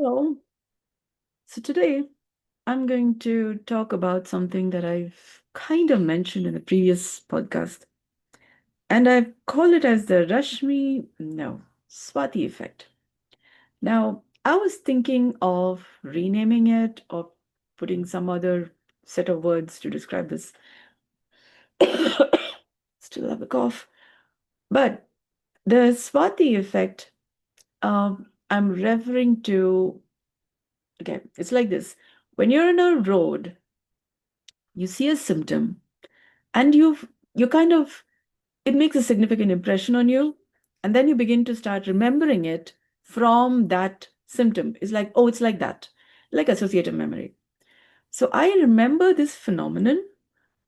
Hello. So today I'm going to talk about something that I've kind of mentioned in the previous podcast, and I've called it as the Swati effect. Now, I was thinking of renaming it or putting some other set of words to describe this. Still have a cough. But the Swati effect, I'm referring to, okay, it's like this. When you're on a road, you see a symptom and you kind of it makes a significant impression on you, and then you begin to start remembering it from that symptom. It's like, oh, it's like that, like associative memory. So I remember this phenomenon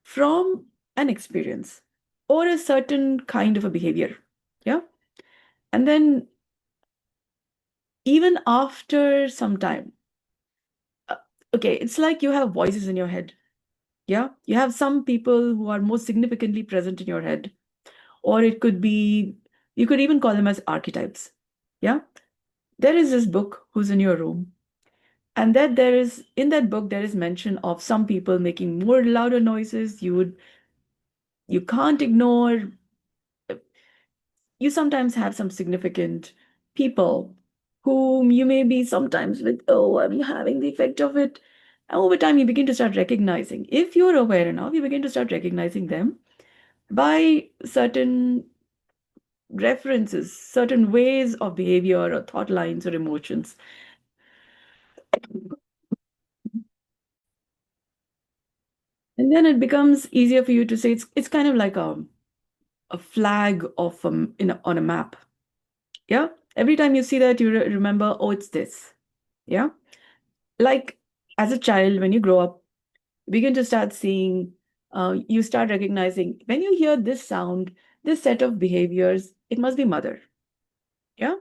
from an experience or a certain kind of a behavior. Yeah. And then even after some time, uh, okay, it's like you have voices in your head. Yeah, you have some people who are most significantly present in your head, or it could be, you could even call them as archetypes. Yeah. There is this book who's in your room, and that there is in that book there is mention of some people making more louder noises. You can't ignore. You sometimes have some significant people whom you may be sometimes with, oh, I'm having the effect of it. And over time, you begin to start recognizing. If you're aware enough, you begin to start recognizing them by certain references, certain ways of behavior or thought lines or emotions. And then it becomes easier for you to say it's kind of like a flag of on a map. Yeah. Every time you see that, you remember, oh, it's this. Yeah. Like as a child, when you grow up, you begin to start seeing, you start recognizing when you hear this sound, this set of behaviors, it must be mother. Yeah.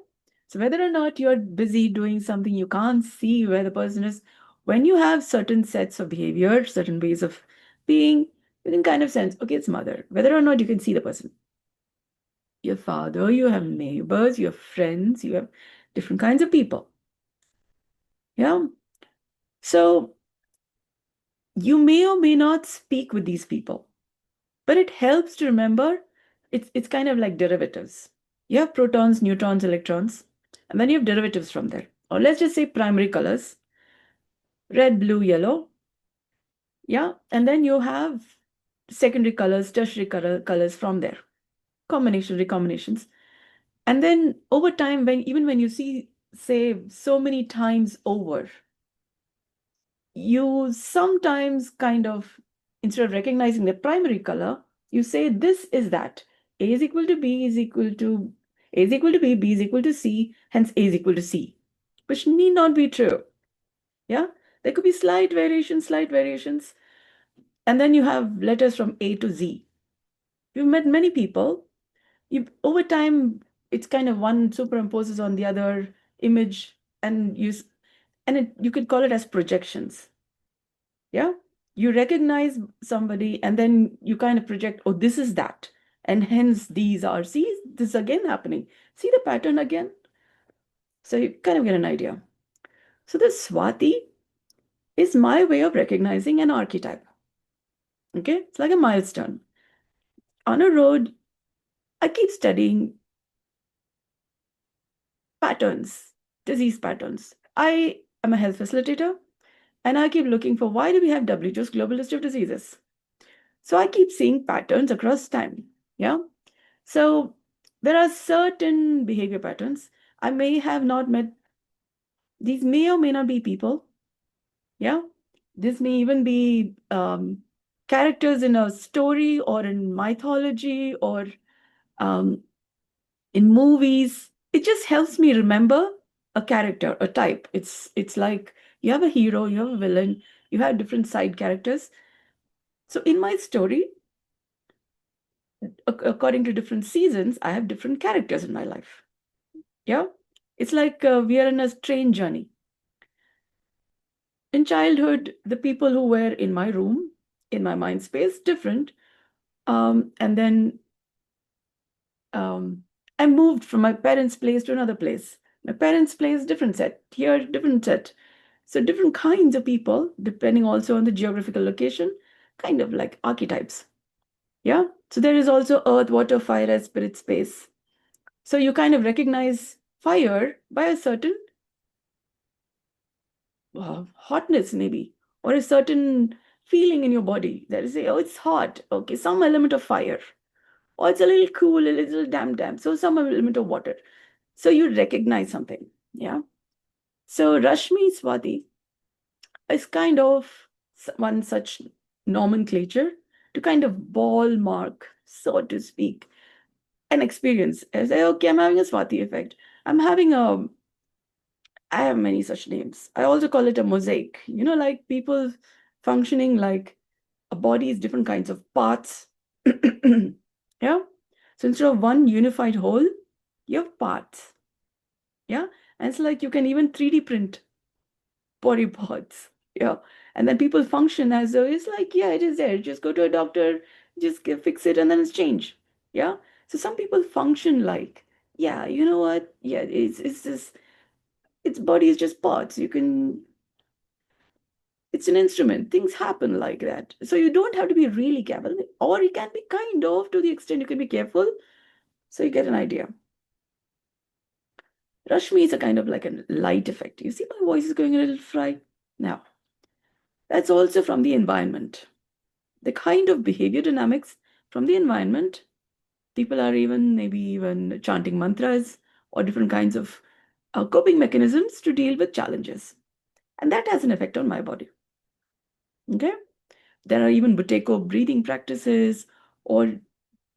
So whether or not you're busy doing something, you can't see where the person is. When you have certain sets of behavior, certain ways of being, you can kind of sense, okay, it's mother. Whether or not you can see the person. Your father, you have neighbors, you have friends, you have different kinds of people. Yeah. So you may or may not speak with these people, but it helps to remember it's kind of like derivatives. You have protons, neutrons, electrons, and then you have derivatives from there. Or let's just say primary colors, red, blue, yellow. Yeah. And then you have secondary colors, tertiary colors from there, combination, recombinations. And then over time, even when you see, say, so many times over, you sometimes kind of, instead of recognizing the primary color, you say this is that. A is equal to B is equal to A is equal to B is equal to C, hence A is equal to C, which need not be true. Yeah, there could be slight variations. And then you have letters from A to Z. You've met many people. Over time, it's kind of one superimposes on the other image, and you could call it as projections. Yeah. You recognize somebody and then you kind of project, oh, this is that. And hence these are, see, this is again happening. See the pattern again? So you kind of get an idea. So the Swati is my way of recognizing an archetype. Okay. It's like a milestone. On a road, I keep studying patterns, disease patterns. I am a health facilitator and I keep looking for why do we have WHO's global list of diseases? So I keep seeing patterns across time. Yeah. So there are certain behavior patterns. I may have not met, these may or may not be people. Yeah. This may even be characters in a story or in mythology or um, in movies. It just helps me remember a character, a type. It's like you have a hero, you have a villain, you have different side characters. So in my story, according to different seasons, I have different characters in my life. Yeah. It's like we are in a train journey. In childhood, the people who were in my room, in my mind space, different. And then um, I moved from my parents' place to another place. My parents' place, different set. Here, different set. So different kinds of people, depending also on the geographical location, kind of like archetypes. Yeah. So there is also earth, water, fire as spirit space. So you kind of recognize fire by a certain hotness, maybe, or a certain feeling in your body. That is, oh, it's hot. Okay, some element of fire. Or it's a little cool, a little damp. So some element of water. So you recognize something. Yeah. So Rashmi Swati is kind of one such nomenclature to kind of ballpark, so to speak, an experience. I say, okay, I'm having a Swati effect. I'm having a, I have many such names. I also call it a mosaic, like people functioning like a body is different kinds of parts. Yeah. So instead of one unified whole, you have parts. Yeah. And it's like you can even 3D print body parts. Yeah. And then people function as though it's like, yeah, it is there. Just go to a doctor, just fix it, and then it's changed. Yeah. So some people function like, yeah, you know what? Yeah, it's just its body is just parts. You can, it's an instrument. Things happen like that. So you don't have to be really careful, or you can be kind of to the extent you can be careful. So you get an idea. Rashmi is a kind of like a light effect. You see, my voice is going a little fried. Now, that's also from the environment. The kind of behavior dynamics from the environment. People are even maybe even chanting mantras or different kinds of coping mechanisms to deal with challenges. And that has an effect on my body. Okay. There are even Buteyko breathing practices or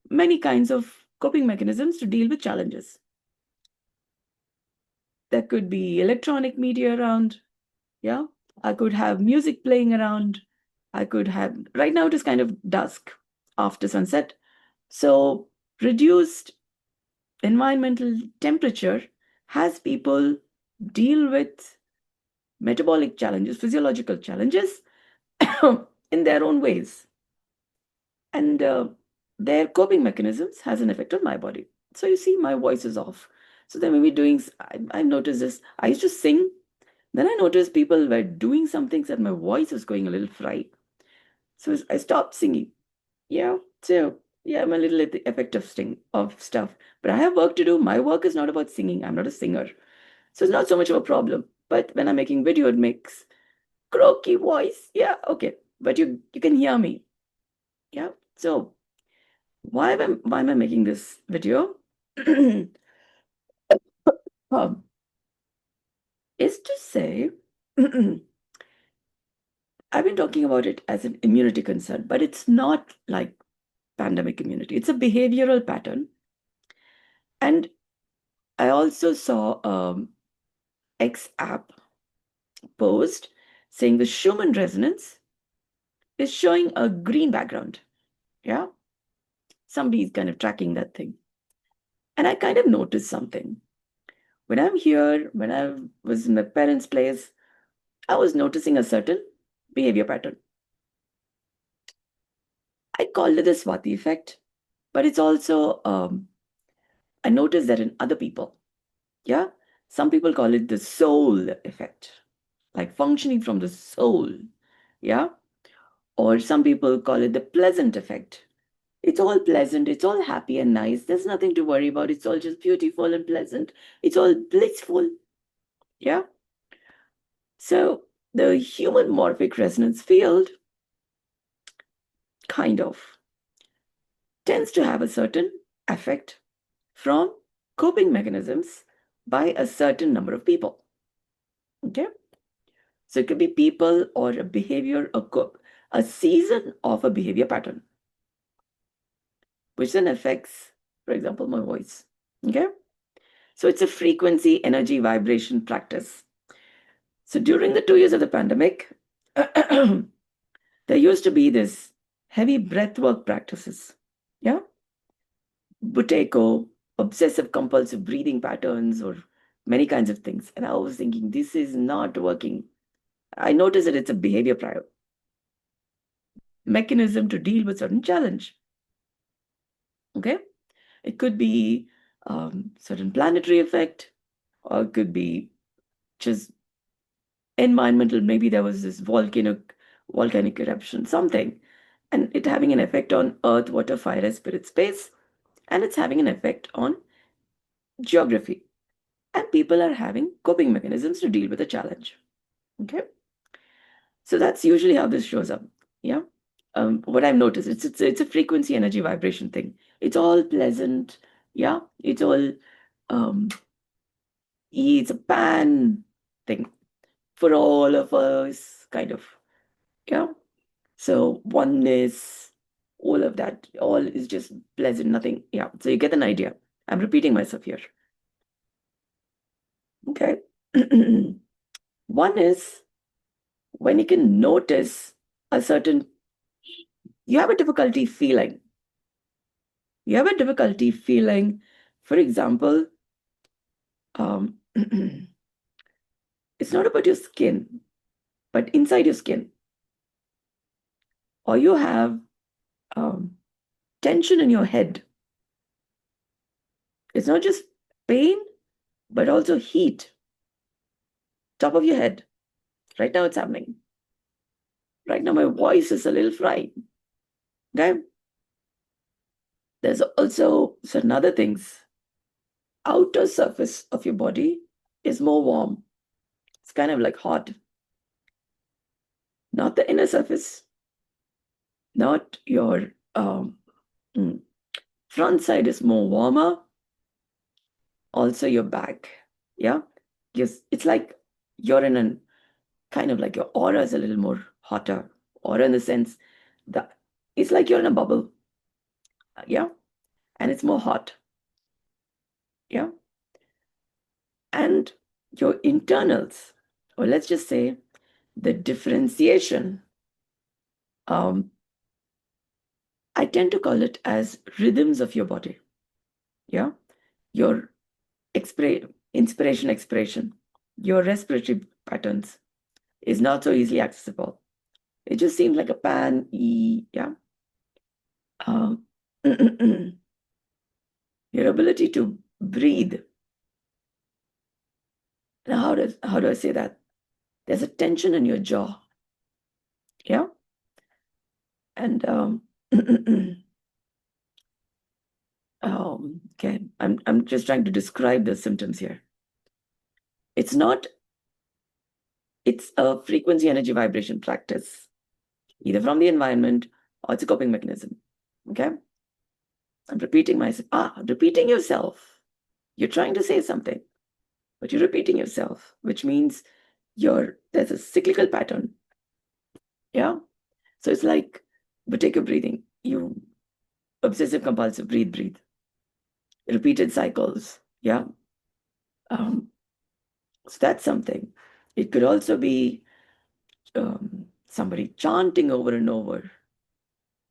many kinds of coping mechanisms to deal with challenges. There could be electronic media around. Yeah. I could have music playing around. I could have, right now it is kind of dusk after sunset. So reduced environmental temperature has people deal with metabolic challenges, physiological challenges in their own ways. And their coping mechanisms has an effect on my body. So you see, my voice is off. So then when we're doing, I noticed this. I used to sing. Then I noticed people were doing some things that my voice was going a little fried. So I stopped singing. Yeah. So yeah, I'm a little at the effect of stuff. But I have work to do. My work is not about singing. I'm not a singer. So it's not so much of a problem. But when I'm making video, it makes croaky voice. Yeah, okay. But you can hear me. Yeah. So why am I making this video? um, is to say I've been talking about it as an immunity concern, but it's not like pandemic immunity. It's a behavioral pattern. And I also saw X app post saying the Schumann resonance is showing a green background. Yeah. Somebody's kind of tracking that thing. And I kind of noticed something. When I'm here, when I was in my parents' place, I was noticing a certain behavior pattern. I called it the Swati effect, but it's also, I noticed that in other people. Yeah. Some people call it the soul effect, like functioning from the soul. Yeah. Or some people call it the pleasant effect. It's all pleasant. It's all happy and nice. There's nothing to worry about. It's all just beautiful and pleasant. It's all blissful. Yeah. So the human morphic resonance field kind of tends to have a certain effect from coping mechanisms by a certain number of people. Okay. So it could be people or a behavior, a season of a behavior pattern, which then affects, for example, my voice. Okay. So it's a frequency, energy, vibration practice. So during the 2 years of the pandemic, there used to be this heavy breathwork practices. Yeah. Buteyko, obsessive compulsive breathing patterns, or many kinds of things. And I was thinking, this is not working. I noticed that it's a behavior prior mechanism to deal with certain challenge. Okay. It could be certain planetary effect. or it could be just environmental. Maybe there was this volcanic eruption, something, and it having an effect on earth, water, fire, and spirit, space, and it's having an effect on geography. And people are having coping mechanisms to deal with the challenge. Okay, so that's usually how this shows up. Yeah. What I've noticed, it's a frequency, energy, vibration thing. It's all pleasant. Yeah, it's all um it's a pan thing for all of us, kind of. Yeah. So oneness, all of that, all is just pleasant, nothing. Yeah. So you get an idea. I'm repeating myself here. Okay. One is when you can notice a certain, you have a difficulty feeling. You have a difficulty feeling, for example, um, it's not about your skin, but inside your skin. Or you have um, tension in your head. It's not just pain, but also heat. Top of your head. Right now it's happening. Right now my voice is a little fried. Okay? There's also certain other things. Outer surface of your body is more warm. It's kind of like hot. Not the inner surface. Not your mm, front side is more warmer. Also your back. Yeah? Yes, it's like you're in an kind of like your aura is a little more hotter. Aura in the sense that it's like you're in a bubble. Yeah? And it's more hot. Yeah? And your internals, or let's just say the differentiation, I tend to call it as rhythms of your body. Yeah? Your inspiration, expiration, your respiratory patterns is not so easily accessible. It just seems like a pan, yeah. Um, your ability to breathe. Now, how do I say that? There's a tension in your jaw. Yeah. And okay, I'm just trying to describe the symptoms here. It's not, it's a frequency, energy, vibration practice, either from the environment or it's a coping mechanism. Okay. I'm repeating myself. Repeating yourself. You're trying to say something, but you're repeating yourself, which means there's a cyclical pattern. Yeah. So it's like, but take your breathing. You obsessive compulsive, breathe. Repeated cycles. Yeah. So that's something. It could also be somebody chanting over and over,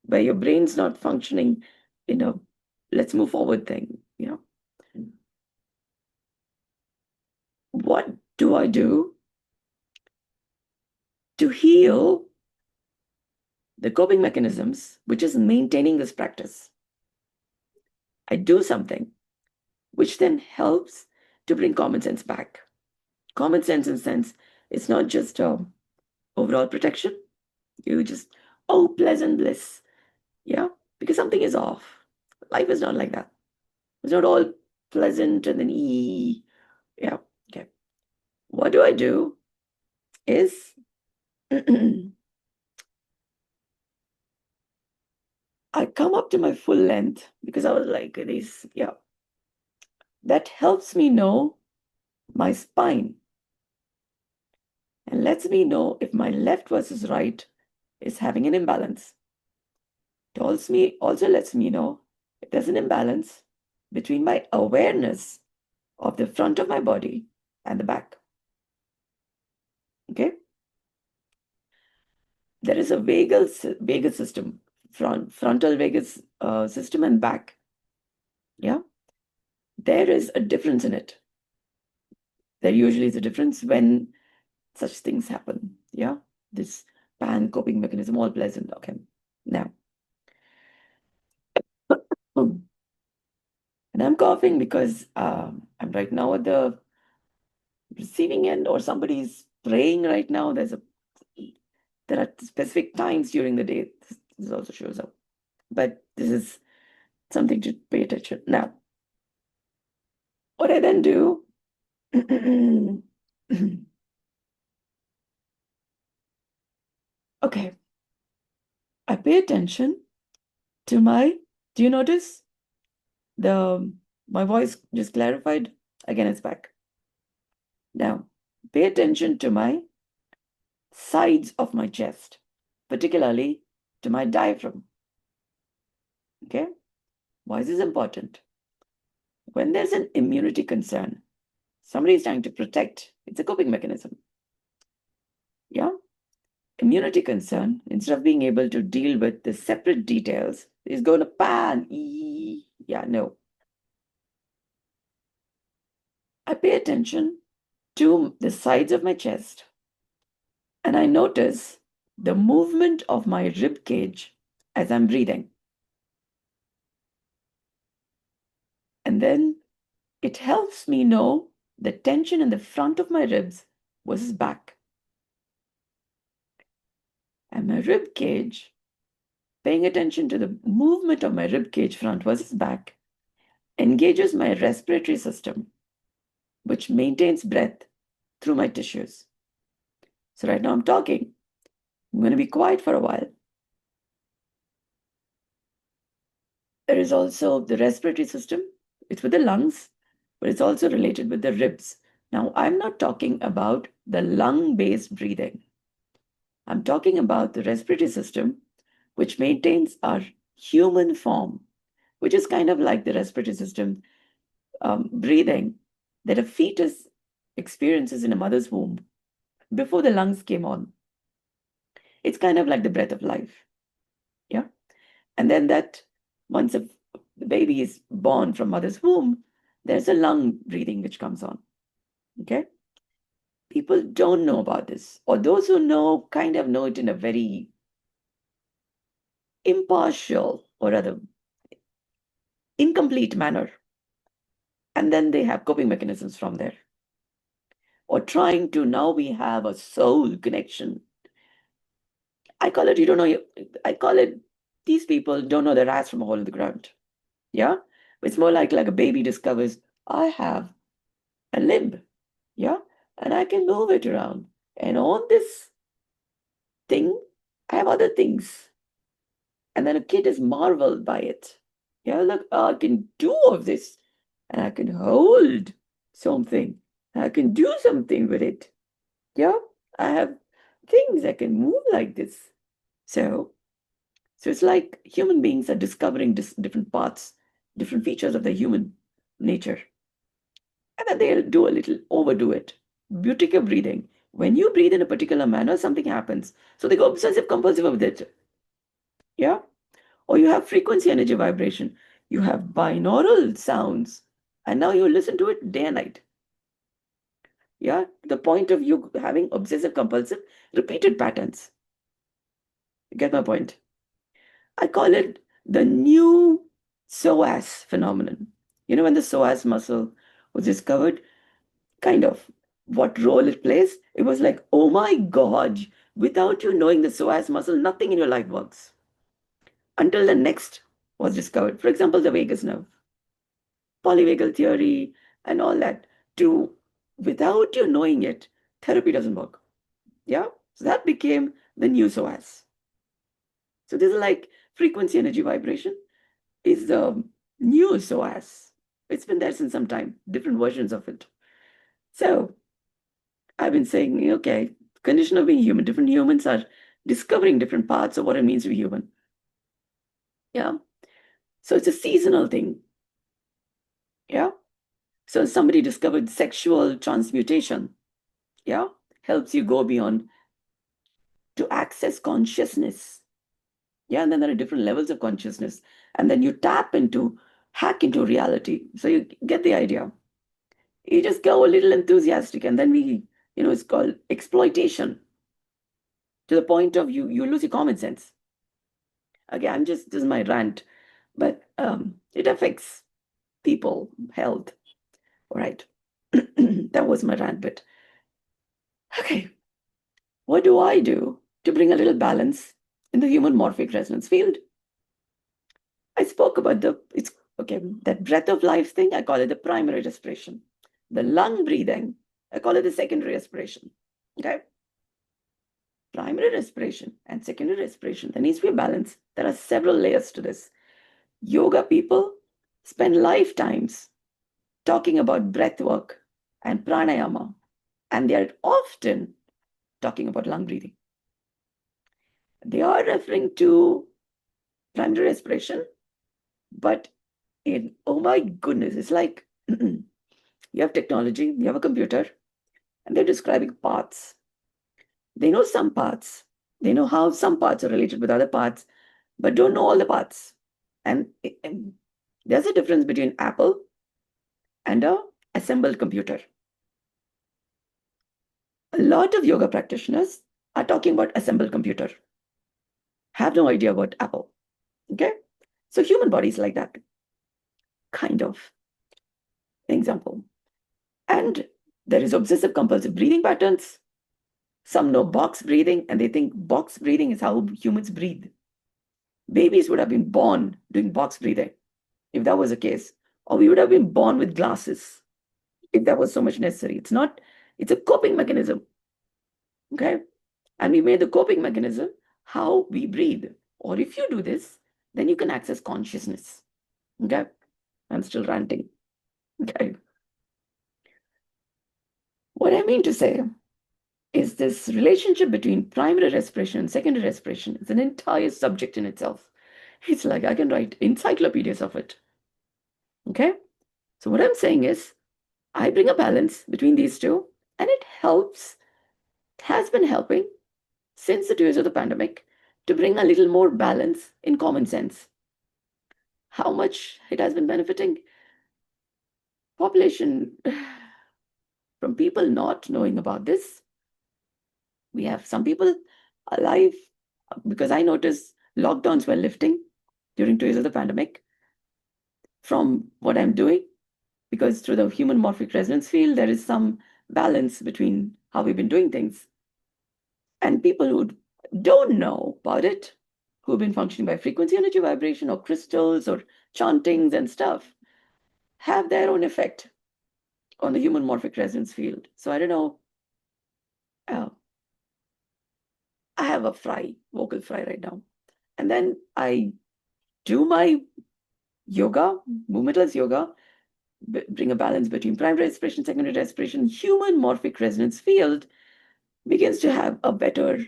where your brain's not functioning in a let's move forward thing. What do I do to heal the coping mechanisms, which is maintaining this practice? I do something which then helps to bring common sense back. Common sense in the sense it's not just overall protection. You just, pleasant bliss. Yeah, because something is off. Life is not like that. It's not all pleasant and then yeah. Okay. What do I do is I come up to my full length because I was like this. Yeah. That helps me know my spine and lets me know if my left versus right is having an imbalance. It also lets me know if there's an imbalance between my awareness of the front of my body and the back. Okay? There is a vagus system, frontal vagus system and back. Yeah? There is a difference in it. There usually is a difference when such things happen. Yeah? This pan coping mechanism, all pleasant. Okay. Now, and I'm coughing because I'm right now at the receiving end or somebody's praying right now, there are specific times during the day this also shows up. But this is something to pay attention. Now, what I then do, okay, I pay attention to do you notice my voice just clarified? Again, it's back. Now, pay attention to my sides of my chest, particularly to my diaphragm. Okay? Why is this important? When there's an immunity concern, somebody is trying to protect, it's a coping mechanism. Yeah? Immunity concern, instead of being able to deal with the separate details, is going to pan. Yeah, no. I pay attention to the sides of my chest and I notice the movement of my rib cage as I'm breathing. And then it helps me know the tension in the front of my ribs versus back. And my rib cage, paying attention to the movement of my rib cage front versus back, engages my respiratory system, which maintains breath through my tissues. So right now I'm talking. I'm going to be quiet for a while. There is also the respiratory system. It's with the lungs, but it's also related with the ribs. Now, I'm not talking about the lung-based breathing. I'm talking about the respiratory system, which maintains our human form, which is kind of like the respiratory system breathing that a fetus experiences in a mother's womb before the lungs came on. It's kind of like the breath of life. Yeah. And then that once the baby is born from mother's womb, there's a lung breathing which comes on. Okay. People don't know about this, or those who know kind of know it in a very impartial or rather incomplete manner. And then they have coping mechanisms from there. Or trying to, now we have a soul connection. I call it, you don't know, I call it, these people don't know their ass from a hole in the ground. Yeah? It's more like a baby discovers, I have a limb. Yeah? And I can move it around. And on this thing, I have other things. And then a kid is marveled by it. Yeah, look, I can do all of this. And I can hold something. I can do something with it. Yeah, I have things I can move like this. So it's like human beings are discovering different parts, different features of the human nature. And then they'll overdo it. Beauty of breathing. When you breathe in a particular manner, something happens. So they go obsessive compulsive with it. Yeah. Or you have frequency, energy, vibration. You have binaural sounds. And now you listen to it day and night. Yeah. The point of you having obsessive compulsive repeated patterns. You get my point? I call it the new psoas phenomenon. You know, when the psoas muscle was discovered, kind of what role it plays, it was like, oh my God, without you knowing the psoas muscle, nothing in your life works. Until the next was discovered. For example, the vagus nerve, polyvagal theory, and all that. Without you knowing it, therapy doesn't work. Yeah? So that became the new psoas. So this is like frequency, energy, vibration is the new psoas. It's been there since some time, different versions of it. So I've been saying, okay, condition of being human, different humans are discovering different parts of what it means to be human. Yeah. So it's a seasonal thing. Yeah. So somebody discovered sexual transmutation. Yeah. Helps you go beyond to access consciousness. Yeah. And then there are different levels of consciousness. And then you hack into reality. So you get the idea. You just go a little enthusiastic, and then it's called exploitation to the point of you lose your common sense. Again, this is my rant, but it affects people, health. All right. That was my rant bit. Okay, what do I do to bring a little balance in the human morphic resonance field? I spoke about that breath of life thing. I call it the primary respiration. The lung breathing, I call it the secondary respiration. Okay. Primary respiration and secondary respiration. There needs to be a balance. There are several layers to this. Yoga people spend lifetimes talking about breath work and pranayama, and they are often talking about lung breathing. They are referring to primary respiration, but oh my goodness, it's like you have technology, you have a computer, and they're describing parts. They know some parts. They know how some parts are related with other parts, but don't know all the parts. And there's a difference between Apple and a assembled computer. A lot of yoga practitioners are talking about assembled computer. Have no idea about Apple. Okay? So human body is like that. Kind of. Example. And there is obsessive compulsive breathing patterns. Some know box breathing, and they think box breathing is how humans breathe. Babies would have been born doing box breathing if that was the case. Or we would have been born with glasses if that was so much necessary. It's not, it's a coping mechanism. Okay? And we made the coping mechanism how we breathe. Or if you do this, then you can access consciousness. Okay? I'm still ranting. Okay. What I mean to say is this relationship between primary respiration and secondary respiration is an entire subject in itself. It's like I can write encyclopedias of it. Okay? So what I'm saying is I bring a balance between these two, and it helps, has been helping since the 2 years of the pandemic to bring a little more balance in common sense. How much it has been benefiting population from people not knowing about this. We have some people alive because I noticed lockdowns were lifting during 2 years of the pandemic from what I'm doing, because through the human morphic resonance field, there is some balance between how we've been doing things. And people who don't know about it, who've been functioning by frequency, energy, vibration, or crystals, or chantings and stuff, have their own effect on the human morphic resonance field. So I don't know. I have a vocal fry right now. And then I do my yoga, movementless yoga, bring a balance between primary respiration, secondary respiration. Human morphic resonance field begins to have a better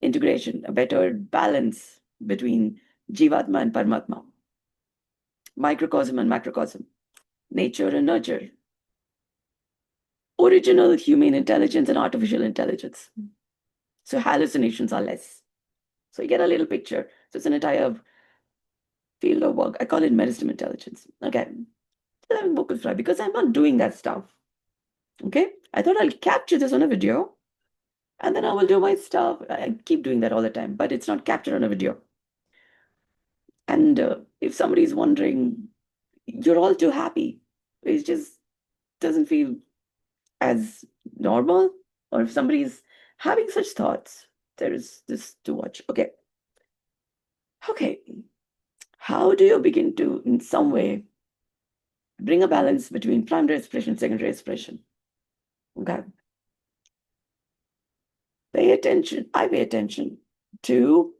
integration, a better balance between Jivatma and Paramatma, microcosm and macrocosm, nature and nurture, original human intelligence and artificial intelligence. So hallucinations are less. So you get a little picture. So it's an entire field of work. I call it medicine intelligence. Okay. Still having vocal fry because I'm not doing that stuff. Okay. I thought I'll capture this on a video and then I will do my stuff. I keep doing that all the time, but it's not captured on a video. And if somebody's wondering, you're all too happy, it just doesn't feel as normal. Or if somebody's having such thoughts, there is this to watch. Okay. Okay. How do you begin to, in some way, bring a balance between primary respiration and secondary respiration? Okay. Pay attention. I pay attention to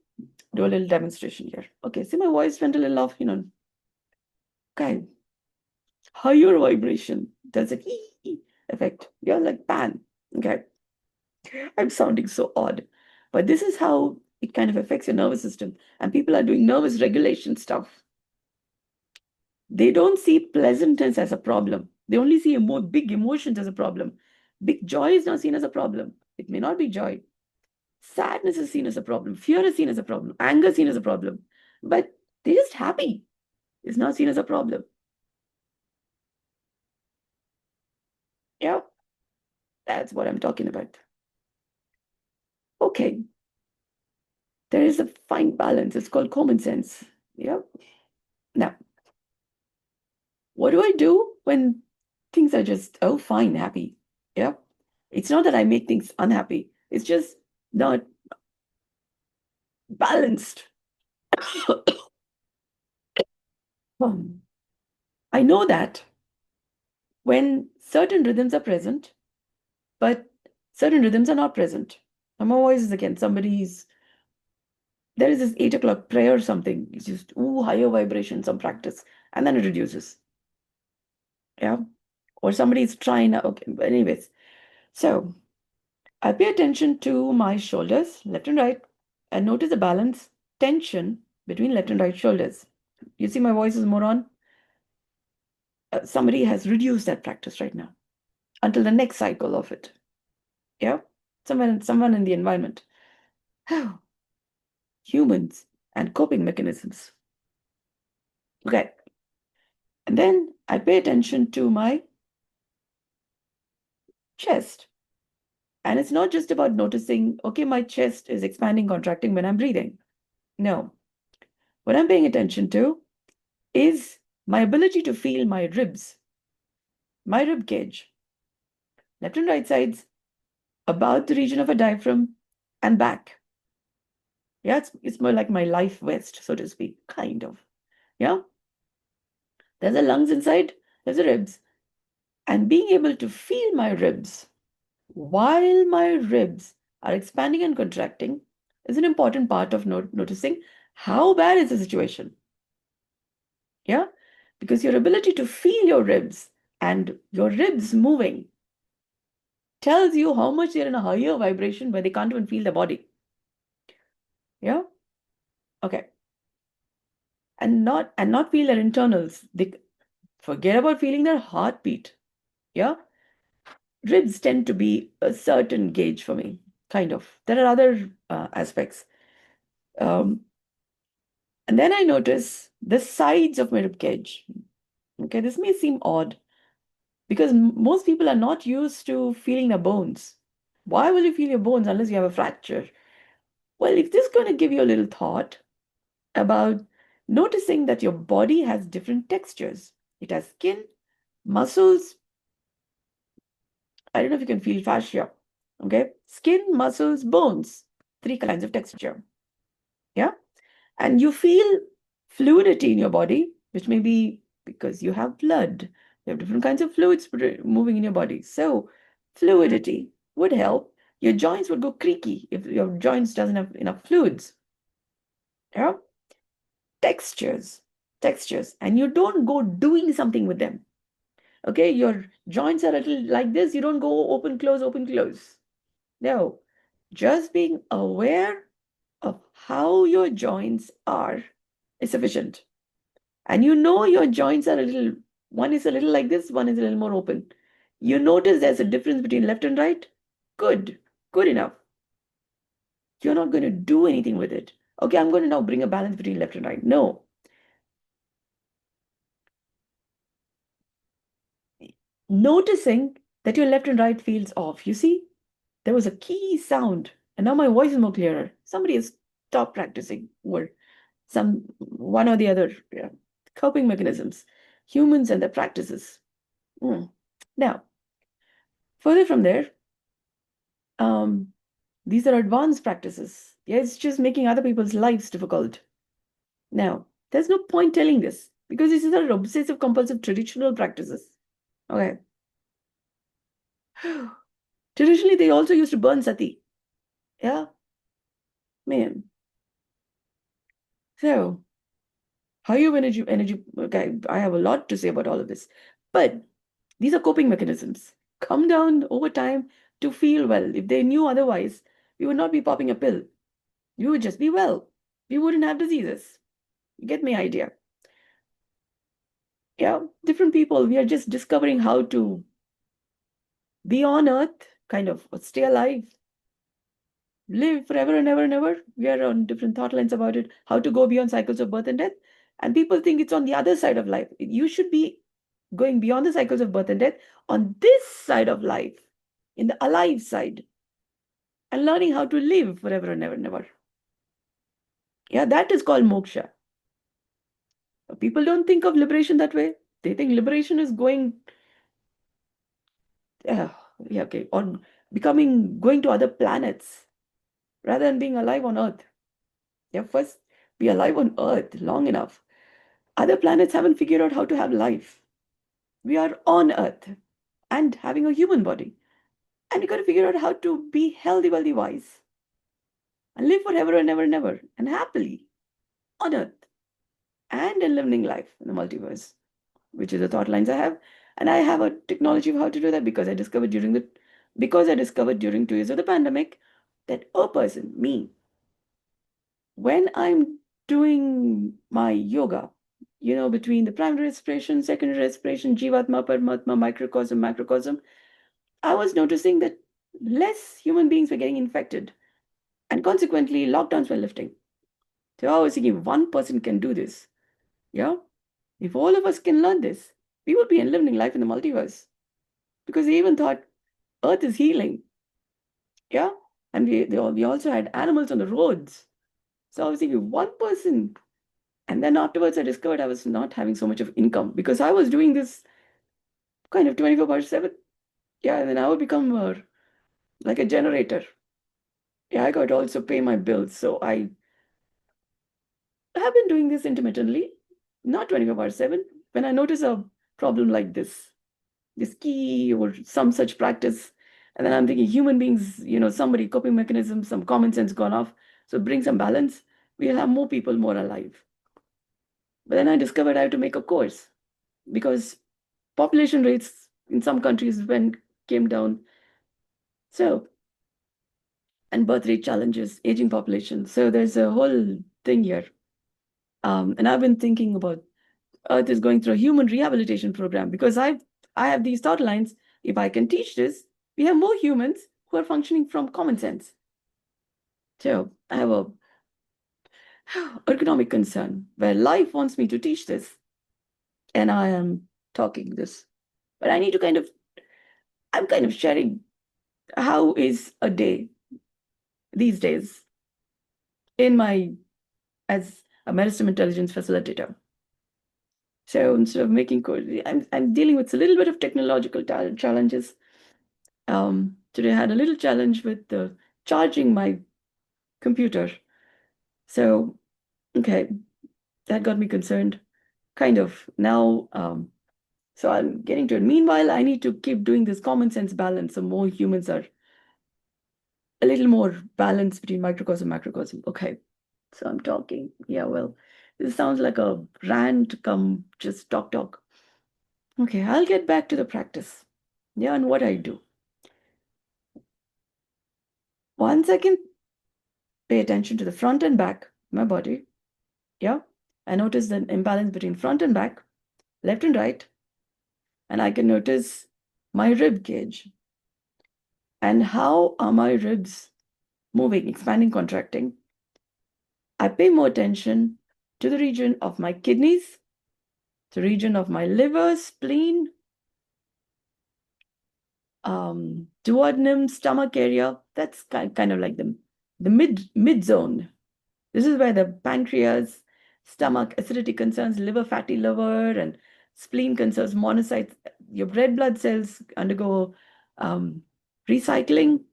do a little demonstration here. Okay, see my voice went a little off, Okay. Higher vibration does an effect. You're like pan. Okay. I'm sounding so odd. But this is how it kind of affects your nervous system. And people are doing nervous regulation stuff. They don't see pleasantness as a problem. They only see big emotions as a problem. Big joy is not seen as a problem. It may not be joy. Sadness is seen as a problem. Fear is seen as a problem. Anger is seen as a problem. But they're just happy. It's not seen as a problem. Yeah, that's what I'm talking about. Okay. There is a fine balance. It's called common sense. Yeah. Now, what do I do when things are just, oh, fine, happy. Yeah. It's not that I make things unhappy. It's just not balanced. I know that when certain rhythms are present, but certain rhythms are not present. And my voice is again, there is this 8 o'clock prayer or something. It's just, ooh, higher vibration, some practice, and then it reduces. Yeah. Or somebody's trying, okay, but anyways. So I pay attention to my shoulders, left and right, and notice the balance, tension between left and right shoulders. You see, my voice is more on. Somebody has reduced that practice right now until the next cycle of it. Yeah, someone in the environment. Humans and coping mechanisms. Okay, and then I pay attention to my chest, and it's not just about noticing. Okay, my chest is expanding, contracting when I'm breathing. No, what I'm paying attention to is my ability to feel my ribs, my rib cage, left and right sides, about the region of a diaphragm, and back. Yeah, it's more like my life vest, so to speak, kind of. Yeah, there's the lungs inside, there's the ribs. And being able to feel my ribs while my ribs are expanding and contracting is an important part of noticing how bad is the situation. Yeah, because your ability to feel your ribs and your ribs moving tells you how much they're in a higher vibration where they can't even feel the body. Yeah. Okay. And not feel their internals. They forget about feeling their heartbeat. Yeah. Ribs tend to be a certain gauge for me, kind of. There are other aspects. Um, and then I notice the sides of my rib cage. Okay, this may seem odd because most people are not used to feeling their bones. Why will you feel your bones unless you have a fracture? Well, if this is going to give you a little thought about noticing that your body has different textures. It has skin, muscles. I don't know if you can feel fascia. Okay, skin, muscles, bones. 3 kinds of texture. Yeah, and you feel fluidity in your body, which may be because you have blood. You have different kinds of fluids moving in your body. So fluidity would help. Your joints would go creaky if your joints doesn't have enough fluids. Yeah, textures, and you don't go doing something with them. Okay, your joints are a little like this. You don't go open, close, open, close. No, just being aware of how your joints are is sufficient. And you know your joints are a little, one is a little like this, one is a little more open. You notice there's a difference between left and right. Good enough. You're not going to do anything with it. Okay, I'm going to now bring a balance between left and right. No. Noticing that your left and right feels off. You see, there was a key sound, and now my voice is more clearer. Somebody has stopped practicing, or some one or the other. Yeah. Coping mechanisms, humans and their practices. Now, further from there, um, these are advanced practices. Yeah, it's just making other people's lives difficult. Now, there's no point telling this because these are obsessive compulsive traditional practices. Okay. Traditionally, they also used to burn sati. Yeah, man. So, how you energy. Okay, I have a lot to say about all of this, but these are coping mechanisms. Come down over time to feel well. If they knew otherwise, we would not be popping a pill. You would just be well. We wouldn't have diseases. You get my idea. Yeah, different people. We are just discovering how to be on earth, kind of stay alive, live forever and ever and ever. We are on different thought lines about it, how to go beyond cycles of birth and death. And people think it's on the other side of life. You should be going beyond the cycles of birth and death on this side of life, in the alive side, and learning how to live forever and ever and ever. Yeah, that is called moksha. People don't think of liberation that way. They think liberation is going Yeah, yeah, okay. Or going to other planets rather than being alive on Earth. Yeah, first be alive on Earth long enough. Other planets haven't figured out how to have life. We are on Earth and having a human body. And you got to figure out how to be healthy, wealthy, wise, and live forever and ever and ever and happily on Earth and in living life in the multiverse, which is the thought lines I have. And I have a technology of how to do that because I discovered during 2 years of the pandemic that a person, me, when I'm doing my yoga, between the primary respiration, secondary respiration, Jivatma, Paramatma, microcosm, macrocosm, I was noticing that less human beings were getting infected and consequently lockdowns were lifting. So I was thinking, one person can do this. Yeah. If all of us can learn this, we will be living life in the multiverse. Because they even thought Earth is healing. Yeah. And we also had animals on the roads. So I was thinking, one person. And then afterwards, I discovered I was not having so much of income because I was doing this kind of 24/7. Yeah. And then I would become like a generator. Yeah. I got to also pay my bills. So I have been doing this intermittently, not 24/7. When I notice a problem like this key or some such practice. And then I'm thinking human beings, somebody coping mechanism, some common sense gone off. So bring some balance. We'll have more people more alive. But then I discovered I have to make a course because population rates in some countries came down. So, and birth rate challenges, aging population. So there's a whole thing here. And I've been thinking about Earth is going through a human rehabilitation program because I have these thought lines. If I can teach this, we have more humans who are functioning from common sense. So I have a ergonomic concern where life wants me to teach this, and I am talking this. But I'm kind of sharing how is a day these days in my as a medicine intelligence facilitator. So instead of making code, I'm dealing with a little bit of technological challenges. Today I had a little challenge with charging my computer. So, okay, that got me concerned. Kind of now, so I'm getting to it. Meanwhile, I need to keep doing this common sense balance so more humans are a little more balanced between microcosm and macrocosm. Okay, so I'm talking. Yeah, well, this sounds like a rant come just talk. Okay, I'll get back to the practice. Yeah, and what I do. Once I can pay attention to the front and back, my body. Yeah, I notice the imbalance between front and back, left and right, and I can notice my rib cage and how are my ribs moving, expanding, contracting. I pay more attention to the region of my kidneys, the region of my liver, spleen, duodenum, stomach area. That's kind of like the mid zone. This is where the pancreas, stomach acidity concerns, liver fatty liver, and spleen concerns monocytes. Your red blood cells undergo recycling.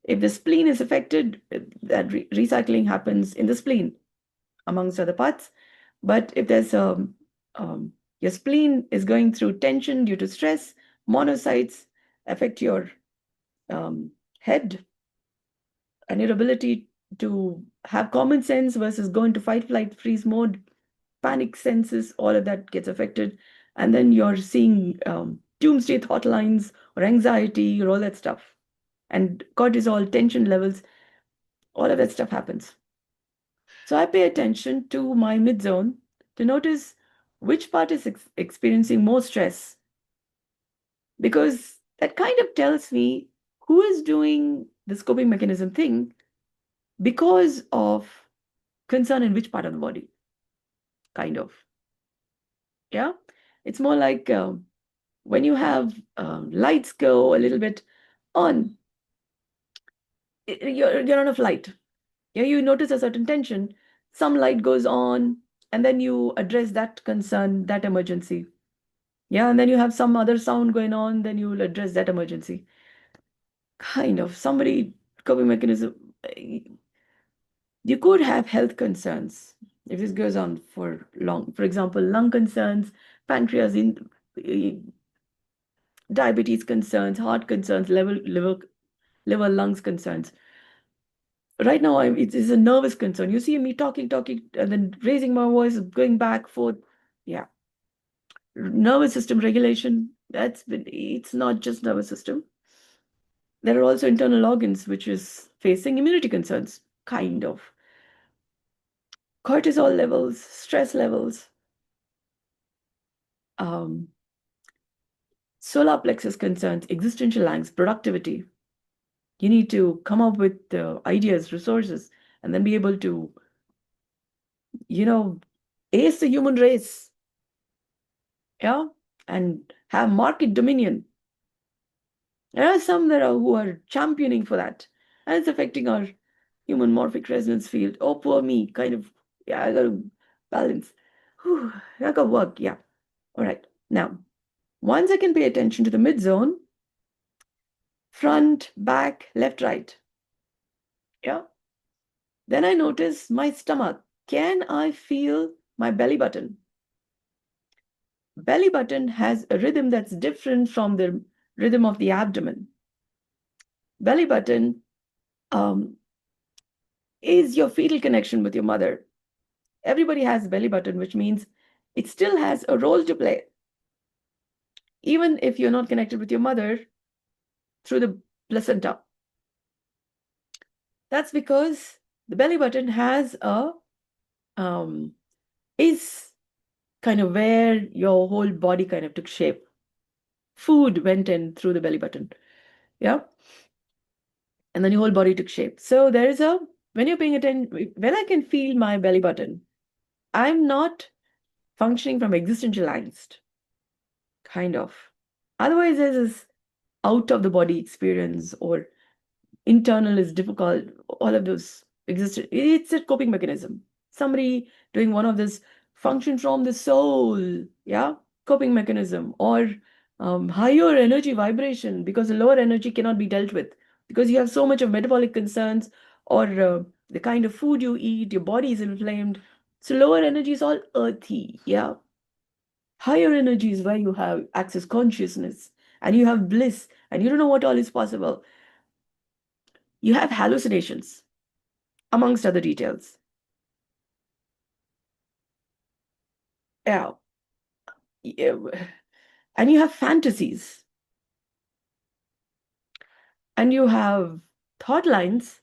If the spleen is affected, that recycling happens in the spleen, amongst other parts. But if there's your spleen is going through tension due to stress, monocytes affect your head and your ability to have common sense versus go into fight, flight, freeze mode, panic senses, all of that gets affected. And then you're seeing doomsday thought lines or anxiety or all that stuff. And cortisol, tension levels, all of that stuff happens. So I pay attention to my mid zone to notice which part is experiencing more stress, because that kind of tells me who is doing the coping mechanism thing because of concern in which part of the body, kind of. Yeah. It's more like when you have lights go a little bit on, you're on a flight. Yeah, you notice a certain tension, some light goes on, and then you address that concern, that emergency. Yeah, and then you have some other sound going on, then you will address that emergency. Kind of. Somebody, coping mechanism. You could have health concerns if this goes on for long. For example, lung concerns, pancreas, diabetes concerns, heart concerns, liver, lungs concerns. Right now, it is a nervous concern. You see me talking, and then raising my voice, going back, forth. Yeah. Nervous system regulation, it's not just nervous system. There are also internal organs which is facing immunity concerns, kind of. Cortisol levels, stress levels, um, solar plexus concerns, existential angst, productivity. You need to come up with ideas, resources, and then be able to, you know, ace the human race, yeah, and have market dominion. There are some who are championing for that, and it's affecting our human morphic resonance field. Oh, poor me, kind of. Yeah, I got to balance. Whew, I got to work. Yeah. All right. Now, once I can pay attention to the mid zone, front, back, left, right. Yeah. Then I notice my stomach. Can I feel my belly button? Belly button has a rhythm that's different from the rhythm of the abdomen. Belly button is your fetal connection with your mother. Everybody has belly button, which means it still has a role to play. Even if you're not connected with your mother through the placenta. That's because the belly button has is kind of where your whole body kind of took shape. Food went in through the belly button. Yeah. And then your whole body took shape. So there is when you're paying attention, when I can feel my belly button, I'm not functioning from existential angst. Kind of. Otherwise, there's this out of the body experience or internal is difficult. All of those exist. It's a coping mechanism. Somebody doing one of this function from the soul, yeah, coping mechanism, or higher energy vibration because the lower energy cannot be dealt with because you have so much of metabolic concerns or the kind of food you eat, your body is inflamed. So lower energy is all earthy, yeah. Higher energy is where you have access consciousness and you have bliss and you don't know what all is possible. You have hallucinations, amongst other details. Yeah. Yeah. And you have fantasies. And you have thought lines,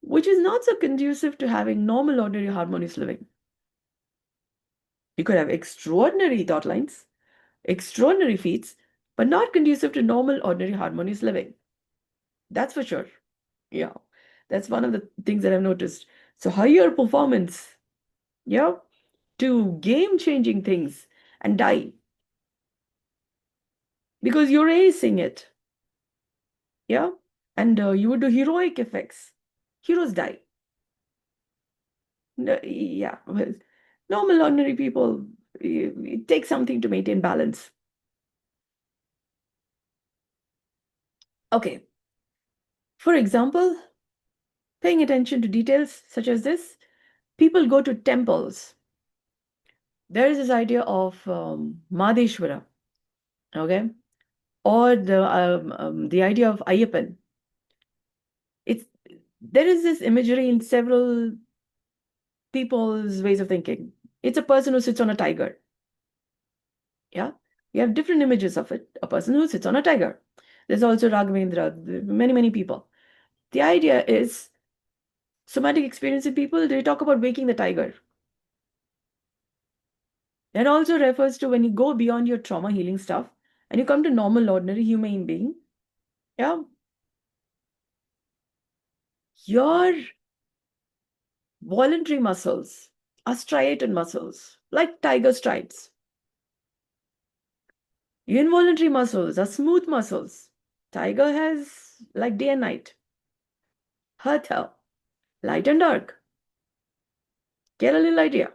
which is not so conducive to having normal, ordinary, harmonious living. You could have extraordinary thought lines, extraordinary feats, but not conducive to normal, ordinary, harmonious living. That's for sure. Yeah. That's one of the things that I've noticed. So higher performance, yeah, to game-changing things and die because you're acing it. Yeah. And you would do heroic effects. Heroes die. No, yeah. Well, normal, ordinary people, it takes something to maintain balance. Okay. For example, paying attention to details such as this, people go to temples. There is this idea of Madheshwara, okay, or the idea of Ayyappan. It's there is this imagery in several people's ways of thinking. It's a person who sits on a tiger. Yeah, we have different images of it. A person who sits on a tiger. There's also Raghavendra, many people. The idea is somatic experience in people, they talk about waking the tiger. That also refers to when you go beyond your trauma healing stuff and you come to normal, ordinary human being. Yeah, your voluntary muscles are striated muscles, like tiger strides. Your involuntary muscles are smooth muscles. Tiger has like day and night. Hatha, light and dark. Get a little idea.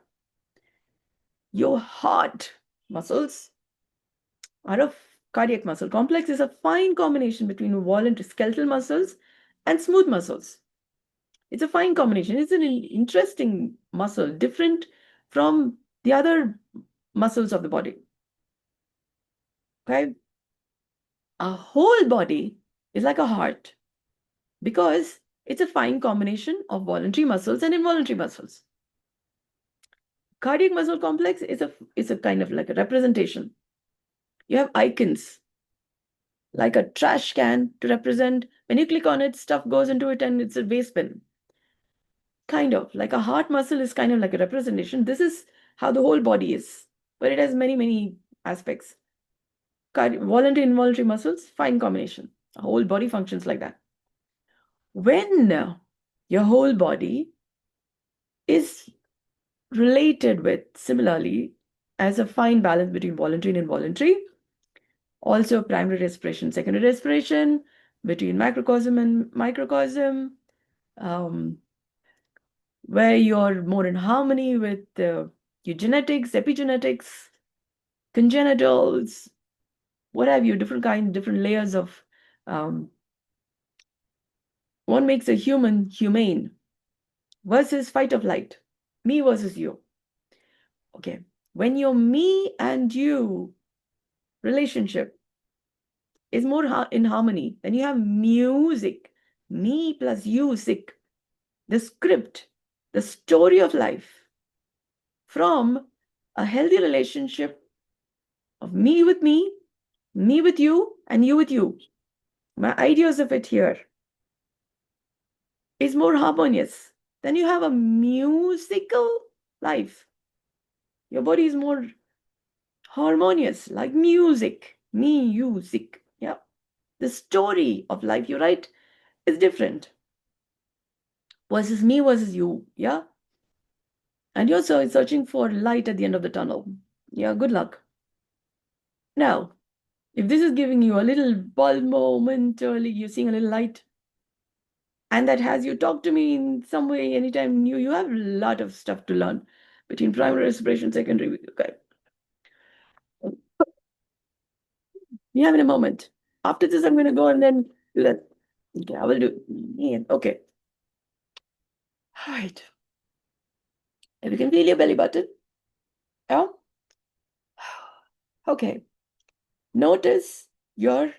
Your heart muscles are a cardiac muscle complex is a fine combination between voluntary skeletal muscles and smooth muscles. It's a fine combination. It's an interesting muscle, different from the other muscles of the body. Okay? A whole body is like a heart because it's a fine combination of voluntary muscles and involuntary muscles. Cardiac muscle complex is a kind of like a representation. You have icons like a trash can to represent when you click on it, stuff goes into it and it's a waste bin. Kind of like a heart muscle is kind of like a representation. This is how the whole body is, but it has many, many aspects. Voluntary, involuntary muscles, fine combination. A whole body functions like that. When your whole body is related with similarly as a fine balance between voluntary and involuntary, also primary respiration, secondary respiration, between macrocosm and microcosm, where you're more in harmony with your genetics, epigenetics, congenitals, what have you, different layers of what makes a human humane versus fight or flight, me versus you. Okay, when your me and you relationship is more in harmony, then you have music, me plus you, sick, the script, the story of life from a healthy relationship of me with you, and you with you. My ideas of it here is more harmonious. Then you have a musical life. Your body is more harmonious, like music, music. Yeah. The story of life you write is different versus me versus you. Yeah. And you're searching for light at the end of the tunnel. Yeah. Good luck. Now, if this is giving you a little bulb momentarily, you're seeing a little light, and that has you talk to me in some way anytime you have a lot of stuff to learn between primary respiration, secondary. Okay. You have in a moment. After this, I'm going to go and then do that. Okay, I will do. Yeah, okay. All right. If you can feel your belly button. Yeah. Okay. Notice your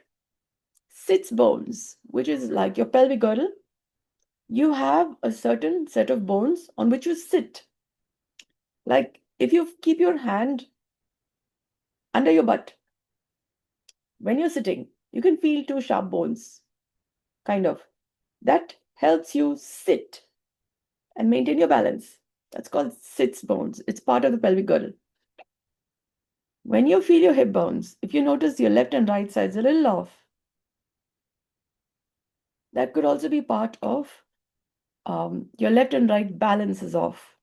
sits bones, which is like your pelvic girdle. You have a certain set of bones on which you sit. Like if you keep your hand under your butt, when you're sitting, you can feel two sharp bones, kind of. That helps you sit and maintain your balance. That's called sits bones. It's part of the pelvic girdle. When you feel your hip bones, if you notice your left and right sides a little off, that could also be part of your left and right balance is off.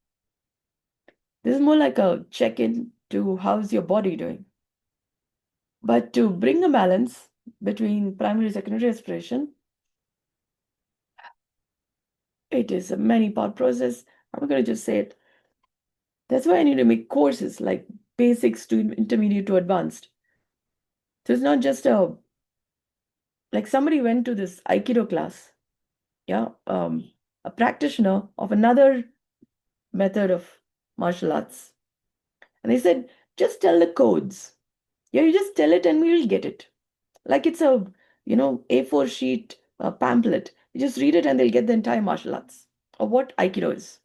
This is more like a check-in to how's your body doing. But to bring a balance between primary and secondary respiration, it is a many-part process. I'm going to just say it. That's why I need to make courses like basics to intermediate to advanced. So it's not just like somebody went to this Aikido class, yeah, a practitioner of another method of martial arts. And they said, just tell the codes. Yeah, you just tell it and we'll get it. Like it's a, A4 sheet pamphlet. You just read it and they'll get the entire martial arts or what Aikido is.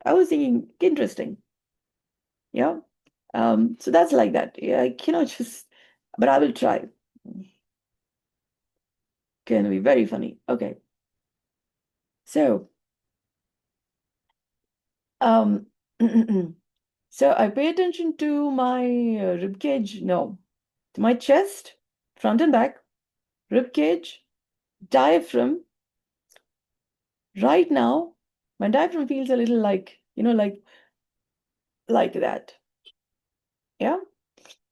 I was thinking, interesting. Yeah. So that's like that. Yeah, I cannot just, but I will try. Can be very funny. Okay. So, um, so I pay attention to my rib cage. No, to my chest, front and back, rib cage, diaphragm. Right now, my diaphragm feels a little like, like that. Yeah.